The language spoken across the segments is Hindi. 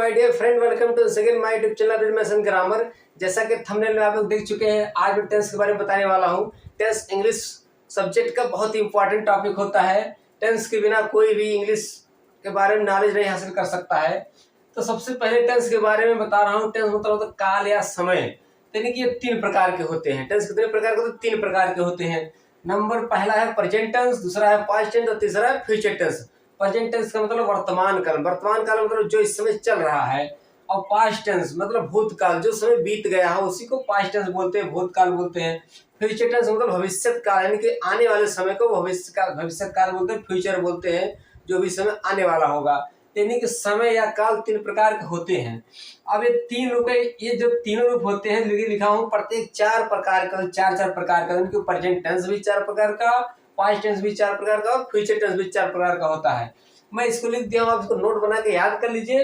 My dear friend, welcome to second my YouTube channel रिडमेशन ग्रामर। जैसा कि थंबनेल में आप लोग देख चुके हैं, आज मैं टेंस के बारे में बताने वाला हूं। टेंस इंग्लिश सब्जेक्ट का बहुत ही इंपॉर्टेंट टॉपिक होता है। टेंस के बिना कोई भी इंग्लिश के बारे में नॉलेज नहीं हासिल कर सकता है। तो सबसे पहले टेंस के बारे में बता रहा हूँ। टेंस मतलब होता है काल या समय, यानी कि ये तीन प्रकार के होते हैं। टेंस कितने प्रकार के होते हैं? तीन प्रकार के होते हैं। नंबर पहला है प्रेजेंट टेंस, दूसरा है पास्ट टेंस और तीसरा है फ्यूचर टेंस। प्रेजेंट टेंस का मतलब वर्तमान काल, वर्तमान काल मतलब जो इस समय चल रहा है। और पास्ट टेंस मतलब भूतकाल, जो समय बीत गया है उसी को पास्ट टेंस बोलते हैं, भूतकाल बोलते हैं। फ्यूचर टेंस मतलब भविष्य काल, यानी कि आने वाले समय को भविष्य काल बोलते हैं, फ्यूचर बोलते हैं, जो भी समय आने वाला होगा। यानी कि समय या काल तीन प्रकार के होते हैं। अब ये तीन रूप है, ये जो तीनों रूप होते हैं लिखा हूँ, प्रत्येक चार प्रकार का, चार प्रकार का। यानी कि प्रेजेंट टेंस भी चार प्रकार का, पास्ट टेंस भी चार प्रकार का और फ्यूचर टेंस भी चार प्रकार का होता है। मैं इसको लिख दिया हूँ, आप इसको नोट बना के याद कर लीजिए।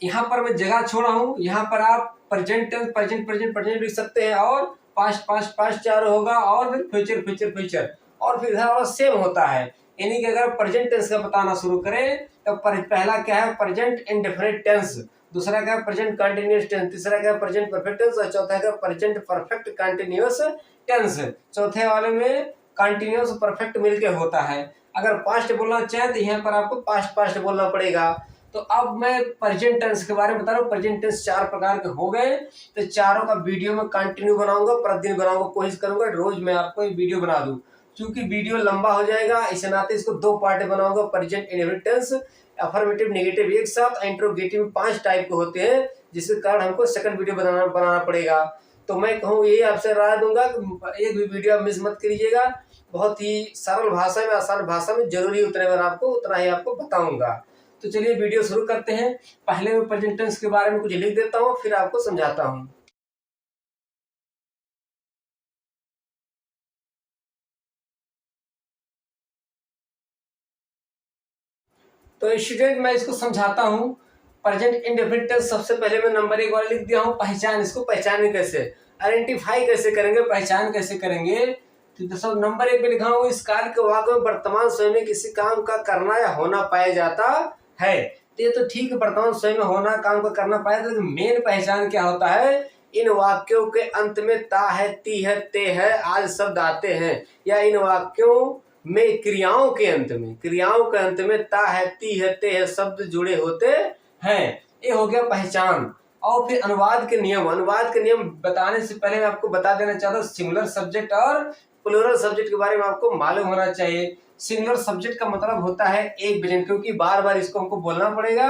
यहाँ पर मैं जगह छोड़ा हूँ, यहाँ पर आप प्रेजेंट टेंस प्रेजेंट लिख सकते हैं, और पास्ट चारों होगा, और फिर फ्यूचर और फिर इधर सेम होता है। यानी कि अगर प्रेजेंट टेंस का बताना शुरू करें तो पहला क्या है? प्रेजेंट इंडेफिनिट टेंस, दूसरा क्या है? प्रेजेंट कंटिन्यूअस टेंस, तीसरा क्या है? प्रेजेंट परफेक्ट टेंस, और चौथा क्या? Present perfect continuous tense. चौथे वाले में कंटिन्यूअस परफेक्ट मिलके होता है। अगर पास्ट बोलना चाहे तो यहाँ पर आपको पास्ट बोलना पड़ेगा। तो अब मैं प्रेजेंट टेंस के बारे में बता रहा हूँ। प्रेजेंट टेंस चार प्रकार के हो गए, तो चारों का वीडियो में कंटिन्यू बनाऊंगा, प्रतिदिन बनाऊंगा, कोशिश करूंगा रोज मैं आपको एक वीडियो बना दूं। क्योंकि वीडियो लंबा हो जाएगा, इस नाते इसको दो पार्ट बनाऊंगा। Present indefinite tense, affirmative negative एक साथ, इंट्रोगेटिव 5 टाइप के होते हैं, जिसके कारण हमको सेकंड वीडियो बनाना पड़ेगा। तो मैं कहूँ यही आपसे राय दूंगा कि एक भी वीडियो आप मिस मत कीजिएगा। बहुत ही सरल भाषा में, आसान भाषा में, जरूरी उतना ही आपको बताऊंगा। तो चलिए वीडियो शुरू करते हैं। पहले मैं प्रेजेंट टेंस के बारे में कुछ लिख देता हूँ, फिर आपको समझाता हूँ। तो स्टूडेंट मैं इसको समझाता हूँ। प्रेजेंट इंडेफिनिट टेंस सबसे पहले मैं नंबर 1 वाला लिख दिया हूँ। पहचान, इसको पहचानें कैसे, आइडेंटिफाई कैसे करेंगे, पहचान कैसे करेंगे। तो सब नंबर 1 पे लिखा हूँ, इस काल के वाक्य में वर्तमान समय में किसी काम का करना या होना पाया जाता है। तो ये तो ठीक है, वर्तमान समय में होना, काम का करना पाया जाता है। मेन पहचान क्या होता है? इन वाक्यों के अंत में ता है, ती है, ते है आज शब्द आते हैं, या इन वाक्यों में क्रियाओं के अंत में ता है, ती है, ते है शब्द जुड़े होते हैं। ये हो गया पहचान। और फिर अनुवाद के नियम बताने से पहले मैं आपको बता देना चाहता हूँ, सिंगुलर सब्जेक्ट और प्लूरल सब्जेक्ट के बारे में आपको मालूम होना चाहिए। सिंगुलर सब्जेक्ट का मतलब होता है एक वचन, क्योंकि बार बार इसको हमको बोलना पड़ेगा।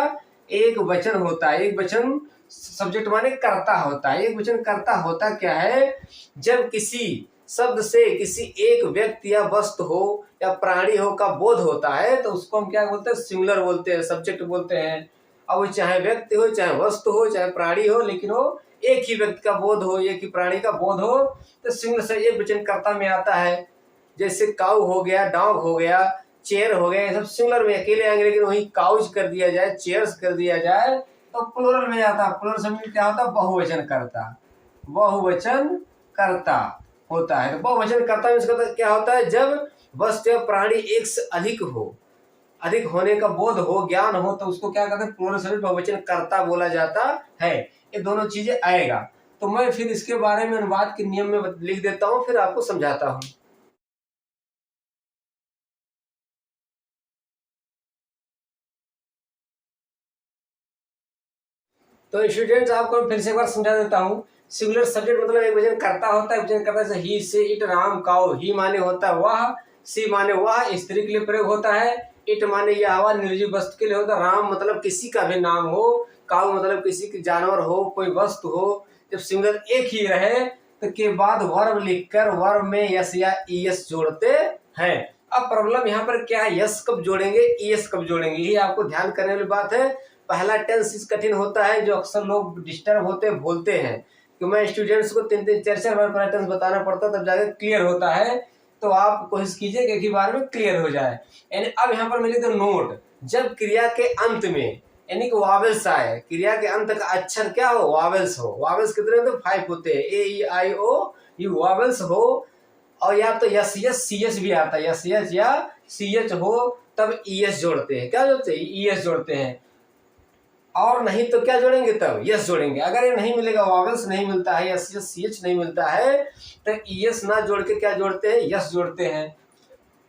एक वचन होता है, एक वचन सब्जेक्ट माने कर्ता होता है। एक वचन कर्ता होता क्या है? जब किसी शब्द से किसी एक व्यक्ति या वस्तु हो या प्राणी हो का बोध होता है, तो उसको हम क्या बोलते हैं? सिंगुलर बोलते हैं, सब्जेक्ट बोलते हैं। अब वो चाहे व्यक्ति हो, चाहे वस्तु हो, चाहे प्राणी हो, लेकिन वो एक ही व्यक्ति का बोध हो, एक ही प्राणी का बोध हो, तो सिंगुलर से एक वचन कर्ता में आता है। जैसे काउ हो गया, डॉग हो गया, चेयर हो गया, ये सब सिंगुलर में अकेले आएंगे। लेकिन वही काउच कर दिया जाए, चेयर्स कर दिया जाए, तो प्लूरल में आता है। प्लूरल शब्द क्या होता है? बहुवचन कर्ता होता है। तो बहुवचन कर्ता में इसका क्या होता है? जब वस्तु या प्राणी एक से अधिक होने का बोध हो, ज्ञान हो, तो उसको क्या कहते हैं? प्लूरल शब्द बहुवचन कर्ता बोला जाता है। ये दोनों चीजें आएगा। तो मैं फिर इसके बारे में अनुवाद के नियम में लिख देता हूँ, फिर आपको समझाता हूँ। तो स्टूडेंट्स आपको फिर से एक बार समझा देता हूँ। सिंगुलर सब्जेक्ट मतलब एक वचन कर्ता होता है। वचन कर्ता जैसे ही, से, इट, राम, काऊ। ही माने होता है वह, सी माने वह, स्त्री के लिए प्रयोग होता है। इट माने यह हवा, निर्जीव वस्तु के लिए होता है। राम मतलब किसी का भी नाम हो, काऊ मतलब किसी के जानवर हो, कोई वस्तु हो। जब सिंगुलर एक ही रहे तो के बाद वर्ब लिखकर वर्ब में यस या ईएस जोड़ते हैं। अब प्रॉब्लम यहाँ पर क्या है? यस कब जोड़ेंगे, ईएस कब जोड़ेंगे, ये आपको ध्यान करने वाली बात है। पहला टेंस इस कठिन होता है, जो अक्सर लोग डिस्टर्ब होते हैं, भूलते हैं। कि मैं स्टूडेंट्स को 3-3 4-4 बार पहला टेंस बताना पड़ता है, तब जाके क्लियर होता है। तो आप कोशिश कीजिए कि एक ही बार में क्लियर हो जाए। यानी अब यहाँ पर मिले तो नोट, जब क्रिया के अंत में यानी कि वावेल्स आए, क्रिया के अंत का अक्षर क्या हो? वावेल्स हो। वावेल्स कितने होते हैं? 5 होते हैं, ए ई आई ओ यू, वावेल्स हो। और या तो यस यस सी एस भी आता है, यस यस या सी एच हो, तब ई एस जोड़ते हैं। क्या जोड़ते हैं? ई एस जोड़ते हैं। और नहीं तो क्या जोड़ेंगे, तब यस जोड़ेंगे। अगर ये नहीं मिलेगा, वॉवेल्स नहीं मिलता है, यस यस सी एच नहीं मिलता है, तो यस ना जोड़ के क्या जोड़ते हैं, यस जोड़ते हैं।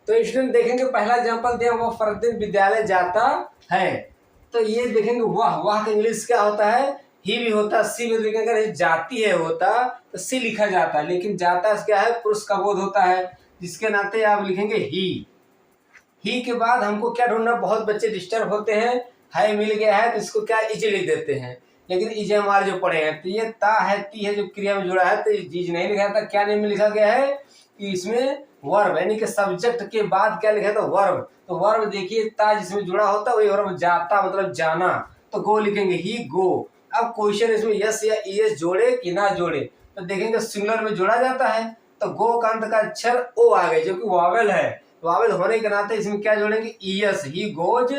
तो स्टूडेंट देखेंगे पहला एग्जांपल दिया, वह प्रतिदिन विद्यालय जाता है। तो ये देखेंगे वाह, वाह का इंग्लिश क्या होता है, ही भी होता, सी भी लिखेंगे। अगर जाती है होता तो सी लिखा जाता है, लेकिन जाता क्या है, पुरुष का बोध होता है, जिसके नाते आप लिखेंगे ही के बाद हमको क्या ढूंढना, बहुत बच्चे डिस्टर्ब होते हैं, है मिल गया है तो इसको क्या इज लिख देते हैं, लेकिन इज हमारे जो पढ़े हैं, तो ये ता है ती है जो क्रिया में जुड़ा है, तो इज नहीं लिखा था। क्या नहीं में लिखा गया है कि इसमें वर्ब यानी कि सब्जेक्ट के बाद क्या लिखा था, वर्ब। तो वर्ब देखिए, ता जिसमें जुड़ा होता है वही वर्ब, जाता मतलब जाना, तो गो लिखेंगे, ही गो। अब क्वेश्चन इसमें यस या ईएस जोड़े कि ना जोड़े, तो देखेंगे सिंगुलर में जोड़ा जाता है, तो गो का अंत का अक्षर ओ आ गए, जो कि वावेल है। वावेल होने के नाते इसमें क्या जोड़ेंगे, ईएस, ही गोज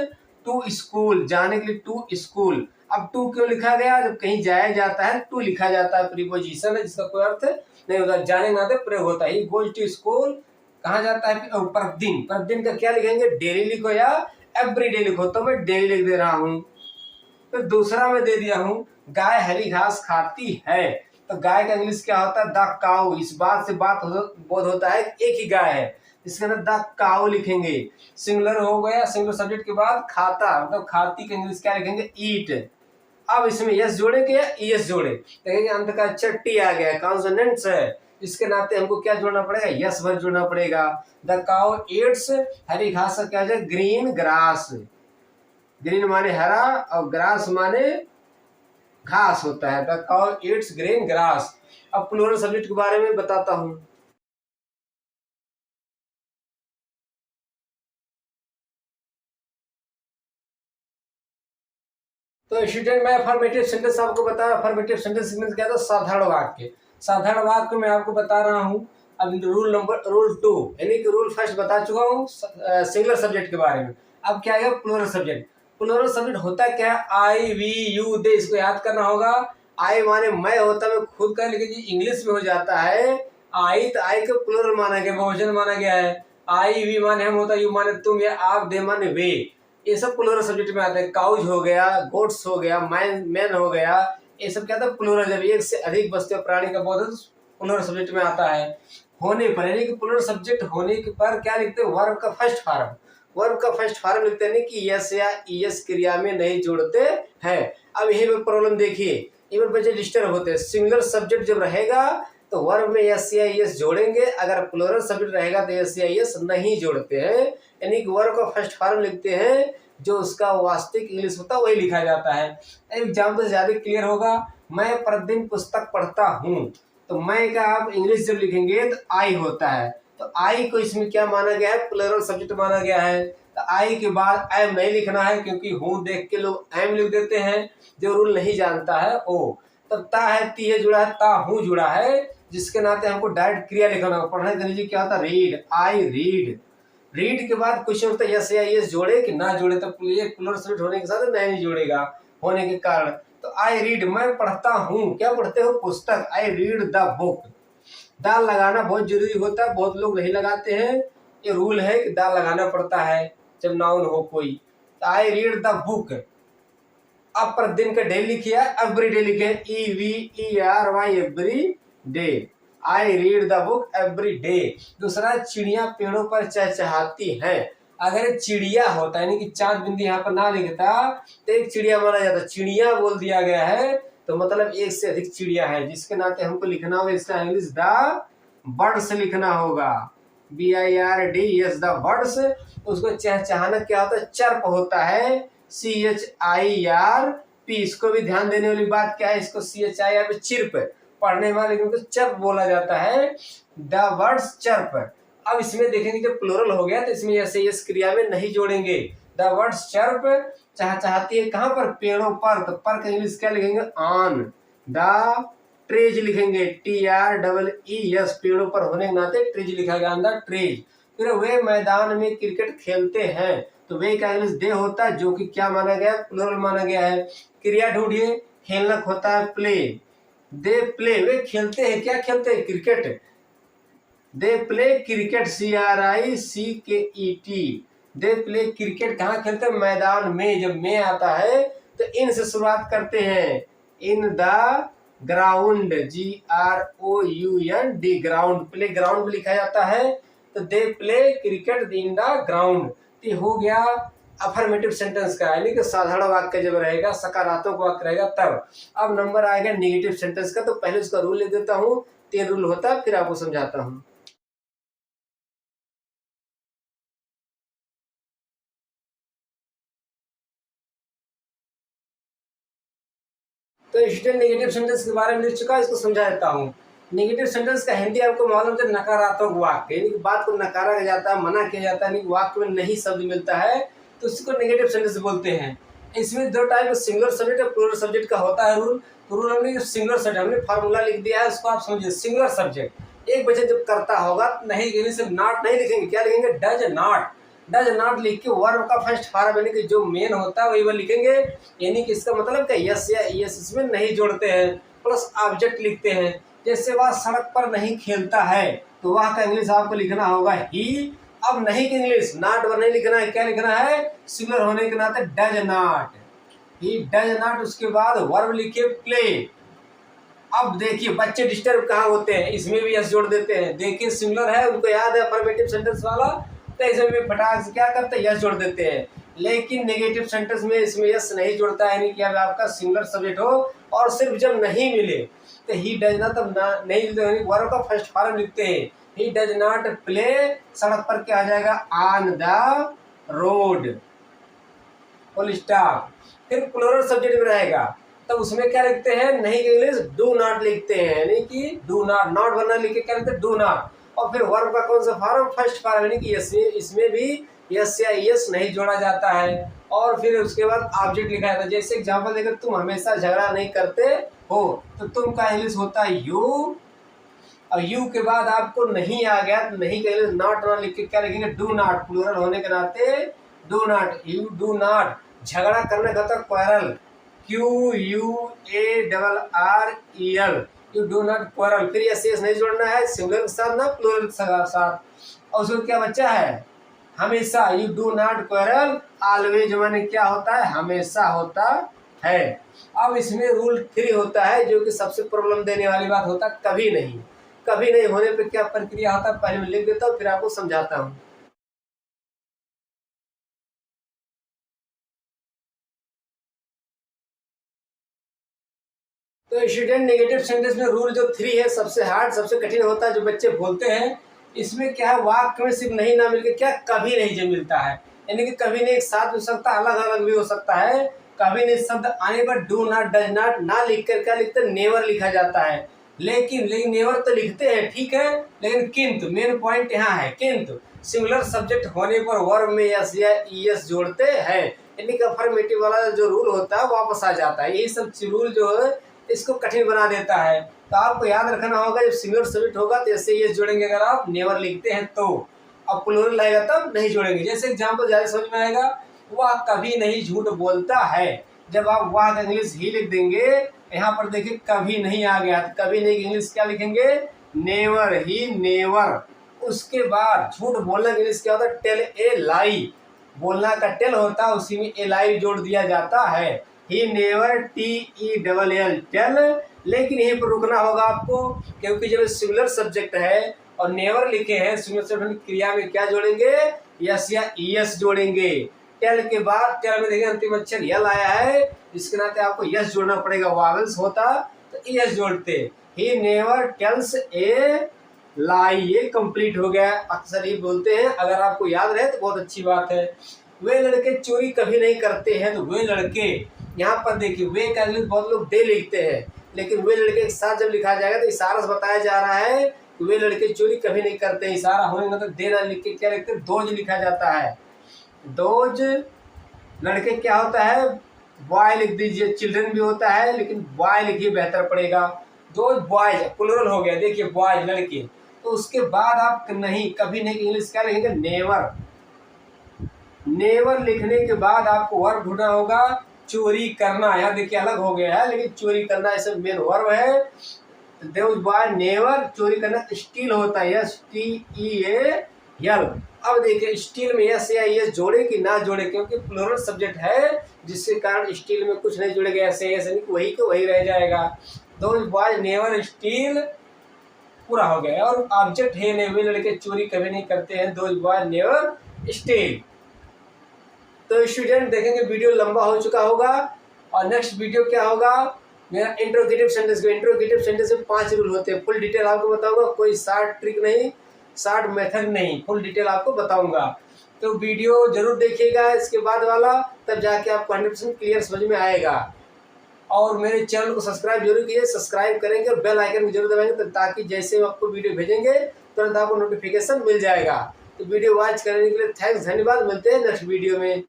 टू स्कूल, जाने के लिए टू स्कूल। अब टू क्यों लिखा गया, जब कहीं जाया जाता है टू लिखा जाता है, प्रीपोजिशन है जिसका कोई अर्थ नहीं होता, जाने के नाते प्रयोग होता है। ही गोज टू स्कूल कहाँ जाता है, प्रतिदिन। प्रतिदिन का क्या लिखेंगे, डेली लिखो या एवरीडे लिखो, तो मैं डेली लिख दे रहा हूँ। तो दूसरा मैं दे दिया हूँ, गाय हरी घास खाती है। तो गाय का इंग्लिश क्या होता है, द काउ। इस बात से बोध होता है एक ही गाय है, इसके अंदर द काउ लिखेंगे। सिंगुलर हो गया, सिंगुलर सब्जेक्ट के बाद खाता, मतलब खाती का इंग्लिश क्या लिखेंगे, ईट। अब इसमें यस जोड़े के या ईएस जोड़े, देखेंगे अंत का अक्षर टी आ गया, कॉन्सोनेंट्स है, इसके नाते हमको क्या जोड़ना पड़ेगा, यस वर्ड जोड़ना पड़ेगा। द काउ ईट्स, हरी घास का क्या है, ग्रीन ग्रास। ग्रीन माने हरा और ग्रास माने घास होता है, the cow Yeats green grass. अब प्लूरल सब्जेक्ट के बारे में बताता हूं। तो स्टूडेंट मैं अफर्मेटिव सेंटेंस आपको बता रहा, अफर्मेटिव सेंटेंस मींस क्या था, साधारण वाक्य। साधारण वाक्य मैं आपको बता रहा हूं। अब रूल 2 यानी कि रूल फर्स्ट बता चुका हूं सिंगुलर सब्जेक्ट के बारे में। अब क्या है प्लूरल सब्जेक्ट। प्लूरल सब्जेक्ट होता है क्या, आई वी यू दे, इसको याद करना होगा। आई माने मैं होता है, मैं खुद का, लेकिन इंग्लिश में हो जाता है आई, तो आई को प्लूरल माना गया, बहुवचन माना गया है। आई वी माने हम होता है, यू माने तुम, या आप, दे माने वे, ये सब प्लूरल सब्जेक्ट में आते हैं। काउज हो गया, गोट्स हो गया, मैन हो गया, ये सब क्या था प्लूरल। जब एक से अधिक वस्तु प्राणी का बोध प्लूरल सब्जेक्ट में आता है। होने पर यानी कि प्लूरल सब्जेक्ट होने के पर क्या लिखते हैं, वर्ब का फर्स्ट फॉर्म। वर्ब का फर्स्ट फॉर्म लिखते हैं कि यस या ईएस क्रिया में नहीं जोड़ते हैं। अब यही पे प्रॉब्लम देखिए, ये बच्चे डिस्टर्ब होते हैं। सिंगुलर सब्जेक्ट जब रहेगा तो वर्ब में यस या ईएस जोड़ेंगे, अगर प्लूरल सब्जेक्ट रहेगा तो यस या ईएस नहीं जोड़ते हैं। यानी कि वर्ब का फर्स्ट फॉर्म लिखते हैं, जो उसका वास्तविक इंग्लिश होता है वही लिखा जाता है। एग्जाम्पल ज्यादा क्लियर होगा। मैं प्रतिदिन पुस्तक पढ़ता हूँ, तो मैं का आप इंग्लिश जब लिखेंगे तो आई होता है, तो आई को इसमें क्या माना गया है, प्लूरल सब्जेक्ट माना गया है। तो आई के बाद एम नहीं लिखना है, क्योंकि हूँ देख के लोग एम लिख देते हैं, जो रूल नहीं जानता है ओ। तब ता है, ती है जुड़ा है, ता हूँ जुड़ा है, जिसके नाते हमको डायरेक्ट क्रिया लिखना होगा। पढ़ने के लिए क्या होता है, रीड, आई रीड। रीड के बाद क्वेश्चन होता है यस या यस जोड़े कि ना जोड़े, तो ये प्लूरल सब्जेक्ट होने के साथ नहीं जोड़ेगा होने के कारण। तो आई रीड, मैं पढ़ता हूँ, क्या पढ़ते हो, पुस्तक। I read the book. दाल लगाना बहुत जरूरी होता है, बहुत लोग नहीं लगाते हैं, ये रूल है कि दाल लगाना पड़ता है जब नाउन हो कोई। तो आई रीड द बुक। अब प्रतिदिन का डे लिखिए, एवरी डे लिखे, EVERY every day. I read the book every day. दूसरा, चिड़िया पेड़ों पर चहचहाती है। अगर चिड़िया होता है यानी कि चार बिंदी यहाँ पर ना लिखता तो एक चिड़िया माना जाता, चिड़िया बोल दिया गया है तो मतलब एक से अधिक चिड़िया है, जिसके नाते हमको लिखना होगा इसका इंग्लिश द बर्ड्स लिखना होगा, BIRD, यस द बर्ड्स। उसको चहचहाना क्या होता है, चर्प होता है, CHIRP। इसको भी ध्यान देने वाली बात क्या है, इसको CHIR चिर्प, पढ़ने वाले को चर्प बोला जाता है, द बर्ड्स चर्प। अब इसमें देखेंगे जब प्लूरल हो गया तो इसमें ऐसे यस क्रिया में नहीं जोड़ेंगे। द बर्ड्स चर्प, चहचहाती है कहाँ पर, पेड़ों पर, तो पर का इंग्लिश क्या लिखेंगे, ऑन। द ट्रेज लिखेंगे, TREES, पेड़ों पर होने के नाते ट्रेज लिखा गया, अंदर ट्रेज। फिर वे मैदान में क्रिकेट खेलते हैं, तो वे का इंग्लिश दे होता है, जो कि क्या माना गया, प्लूरल माना गया है। क्रिया ढूंढिए, खेलना होता है प्ले, दे प्ले, वे खेलते हैं, क्या खेलते हैं, cricket. They play cricket, CRICKET। They play cricket कहाँ खेलते हैं, मैदान में। जब में आता है तो इन से शुरुआत करते हैं, in the ground, GROUND, ground, play ground भी लिखा जाता है। तो they play cricket in the ground. ये हो गया अफर्मेटिव सेंटेंस का, यानी कि साधारण वाक्य जब रहेगा, सकारात्मक वाक्य रहेगा तब। अब नंबर आएगा नेगेटिव सेंटेंस का। तो पहले उसका रूल लिख देता हूँ, 3 रूल होता है, फिर आपको समझाता हूँ। तो स्टूडेंट नेगेटिव सेंटेंस के बारे में लिख चुका है, इसको समझा देता हूँ। नेगेटिव सेंटेंस का हिंदी आपको मालूम है, नकारात्मक वाक्य, यानी कि बात को नकारा जाता है, मना किया जाता है, यानी वाक्य में नहीं शब्द मिलता है, तो उसको नेगेटिव सेंटेंस बोलते हैं। इसमें 2 टाइप का सिंगुलर सब्जेक्ट और प्लूरल सब्जेक्ट का होता है रूल। तो रूल हमने सिंगुलर सब्जेक्ट, हमने फार्मूला लिख दिया है, उसको आप समझिए। सिंगुलर सब्जेक्ट एक बच्चा जब करता होगा, नहीं यानी सिर्फ नॉट नहीं लिखेंगे, क्या लिखेंगे, डज नॉट। डज नॉट लिख के वर्ब का फर्स्ट फॉर्म यानी कि जो मेन होता है वही वो लिखेंगे, यानी कि इसका मतलब क्या, यस या यस इसमें नहीं जोड़ते हैं, प्लस ऑब्जेक्ट लिखते हैं। जैसे वह सड़क पर नहीं खेलता है, तो वह का इंग्लिश आपको लिखना होगा ही। अब नहीं की इंग्लिश नॉट पर नहीं लिखना है, क्या लिखना है, सिंगुलर होने के नाते does not, he does not. उसके बाद वर्ब लिखिए प्ले। अब देखिए बच्चे डिस्टर्ब कहाँ होते हैं, इसमें भी यस जोड़ देते हैं। देखिए सिंगुलर है, उनको याद है अफर्मेटिव सेंटेंस वाला, तो इसमें भी फटाक से क्या करते हैं, यस जोड़ देते हैं। लेकिन नेगेटिव सेंटेंस में इसमें यस नहीं जोड़ता है, यानी कि अब आपका सिंगुलर सब्जेक्ट हो और सिर्फ जब नहीं मिले तो ही डज नॉट, तब नहीं वर्ब का फर्स्ट फॉर्म लिखते हैं, ही डज नॉट प्ले, सड़क पर क्या आ जाएगा, on the road, full stop. फिर प्लूरल सब्जेक्ट में रहेगा, तब उसमें क्या लिखते हैं, नहीं के इंग्लिश डू नॉट लिखते हैं, यानी कि डू नॉट, नॉट वरना लिख के क्या लिखते हैं, डू नॉट। और फिर वर्ब का कौन सा फॉर्म, फर्स्ट फॉर्म, यानी कि यस, इसमें भी यस या यस नहीं जोड़ा जाता है। और फिर उसके बाद ऑब्जेक्ट लिखा जाता है। जैसे एग्जांपल देकर, तुम हमेशा झगड़ा नहीं करते हो, तो तुम का इंग्लिश होता है यू, और यू के बाद आपको नहीं आ गया, तो नहीं का इंग्लिश नॉट ना लिख के क्या लिखेंगे, डू नॉट, प्लूरल होने के नाते do not, you do not. झगड़ा करने का तो quarrel, QUARREL, you do not quarrel. फिर यस यस नहीं जोड़ना है, सिंगुलर के साथ ना प्लूरल के साथ। और उसको क्या बच्चा है, हमेशा, you do not quarrel always, माने क्या होता है, हमेशा होता है। अब इसमें रूल 3 होता है, जो कि सबसे प्रॉब्लम देने वाली बात होता है, कभी नहीं। कभी नहीं होने पे क्या प्रक्रिया होता है, पहले मैं लिख देता हूँ, फिर आपको समझाता हूँ। तो स्टूडेंट नेगेटिव सेंटेंस में रूल जो 3 है, सबसे हार्ड, सबसे कठिन होता है, जो बच्चे बोलते हैं। इसमें क्या है, वाक्य में सिर्फ नहीं ना मिलकर क्या, कभी नहीं जो मिलता है, यानी कि कभी नहीं एक साथ हो सकता है, अलग अलग भी हो सकता है। कभी नहीं शब्द आने पर डू नॉट, डज नॉट ना लिख कर क्या लिखते, नेवर लिखा जाता है। लेकिन नेवर तो लिखते हैं, ठीक है, लेकिन किंतु, मेन पॉइंट यहाँ है किंतु, सिंगुलर सब्जेक्ट होने पर वर्ब में यस या ईएस जोड़ते हैं, यानी कि अफर्मेटिव वाला जो रूल होता है वापस आ जाता है। यही सब रूल जो है इसको कठिन बना देता है। तो आपको याद रखना होगा, जब सिंगुलर सब्जेक्ट होगा तो ऐसे ये जोड़ेंगे, अगर आप नेवर लिखते हैं तो। अब प्लूरल आएगा तब नहीं जोड़ेंगे। जैसे एग्जांपल ज़्यादा समझ में आएगा, वह कभी नहीं झूठ बोलता है, जब आप वह का इंग्लिश ही लिख देंगे, यहाँ पर देखिए कभी नहीं आ गया, तो कभी नहीं की इंग्लिश क्या लिखेंगे, नेवर, ही नेवर। उसके बाद झूठ बोलने की इंग्लिश क्या होता है, टेल ए लाई, बोलना का टेल होता है, उसी में ए लाई जोड़ दिया जाता है, ही नेवर, TELL, टेल। लेकिन यहीं पर रुकना होगा आपको, क्योंकि जब सिंगुलर सब्जेक्ट है और नेवर लिखे हैं, सिंगुलर सब्जेक्ट क्रिया में क्या जोड़ेंगे, यस या ईएस जोड़ेंगे। टेल के बाद, टेल में देखिए अंतिम अक्षर यल आया है, इसके नाते आपको यस जोड़ना पड़ेगा, वावल्स होता तो ईएस जोड़ते। ही नेवर टेल्स ए लाई, ये कंप्लीट हो गया। अक्सर ये बोलते हैं, अगर आपको याद रहे तो बहुत अच्छी बात है। वे लड़के चोरी कभी नहीं करते हैं, तो वे लड़के, यहाँ पर देखिए वे का इंग्लिश बहुत लोग दे लिखते हैं, लेकिन वे लड़के के साथ जब लिखा जाएगा तो इशारा से बताया जा रहा है कि वे लड़के चोरी कभी नहीं करते। इशारा होने मतलब देना लिख के क्या लिखते हैं, दोज लिखा जाता है। दोज लड़के क्या होता है, बॉय लिख दीजिए, चिल्ड्रन भी होता है लेकिन बॉय लिखिए बेहतर पड़ेगा। दोज बॉयज, प्लूरल हो गया, देखिए बॉयज लड़के। तो उसके बाद आप नहीं, कभी नहीं इंग्लिश क्या लिखेंगे, नेवर। नेवर लिखने के बाद आपको वर्ब ढूंढना होगा, चोरी करना। यहाँ देखिए अलग हो गया है, लेकिन चोरी करना ऐसे मेन वर्ब है। देव बाय नेवर, चोरी करना स्टील होता है, STEAL। अब देखिए स्टील में एस या एस जोड़े कि ना जोड़े, क्योंकि प्लूरल सब्जेक्ट है जिसके कारण स्टील में कुछ नहीं जुड़ेगा, एस या एस वही को वही रह जाएगा। दोज बॉयज नेवर स्टील पूरा हो गया। और ऑब्जेक्ट है नहीं, वे लड़के चोरी कभी नहीं करते हैं, दोज बॉयज नेवर स्टील। तो स्टूडेंट देखेंगे वीडियो लंबा हो चुका होगा और नेक्स्ट वीडियो क्या होगा मेरा इंट्रोगेटिव सेंटेंस का। इंट्रोगेटिव सेंटेंस में 5 रूल होते हैं, फुल डिटेल आपको बताऊंगा, कोई शॉर्ट ट्रिक नहीं, शॉर्ट मेथड नहीं, फुल डिटेल आपको बताऊंगा। तो वीडियो जरूर देखिएगा इसके बाद वाला, तब जाके आपको 100% क्लियर समझ में आएगा। और मेरे चैनल को सब्सक्राइब जरूर कीजिए, सब्सक्राइब करेंगे और बेल आइकन को जरूर दबाएंगे ताकि जैसे हम आपको वीडियो भेजेंगे तुरंत आपको नोटिफिकेशन मिल जाएगा। तो वीडियो वॉच करने के लिए थैंक्स, धन्यवाद। मिलते हैं नेक्स्ट वीडियो में।